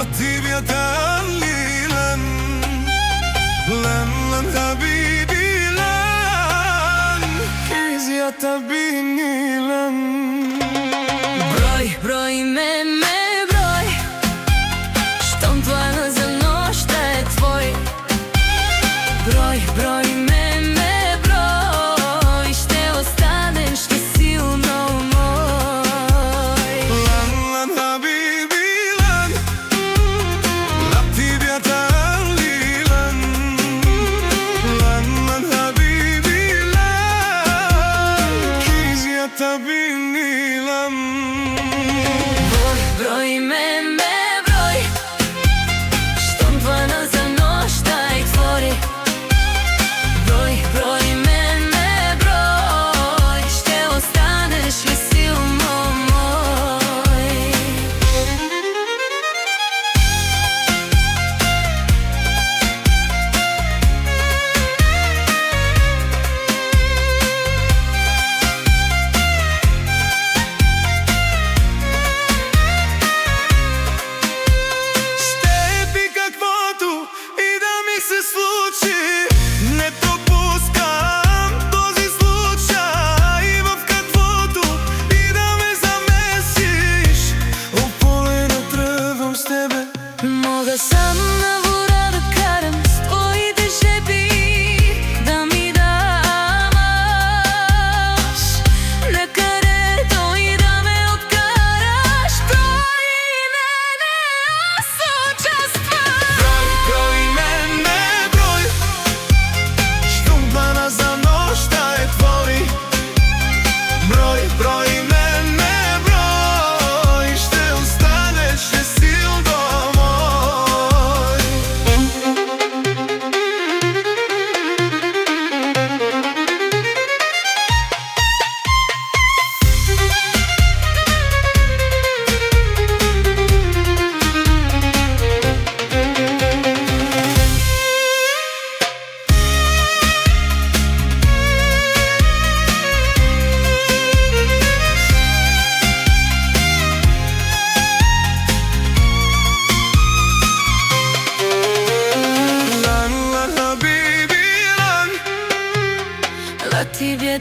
طيب يتعلي لن حبيبي لن كيزي يتبيني لن Broj me broj, štom plana za noć da je tvoj. Broj me broj, šte ostaneš ti silno moj. Lan habibi lan طيب يتعلي لن habibi lan كيزي يتبيني لن Broj me broj, štom plana za noć da je tvoj. Broj me broj, šte ostaneš li silno moj. случи, не пропускам този случай, в каквото и да ме замесиш. Ополено тръгвам с тебе. Мога сам на вода да карам с твоите жеби, да ми даваш накъдето и да ме откараш. Брой мене, аз участвам. Брой мене брой, щом плана за нощта е твой. Брой мене брой, ще останеш ли силно мой. Тебе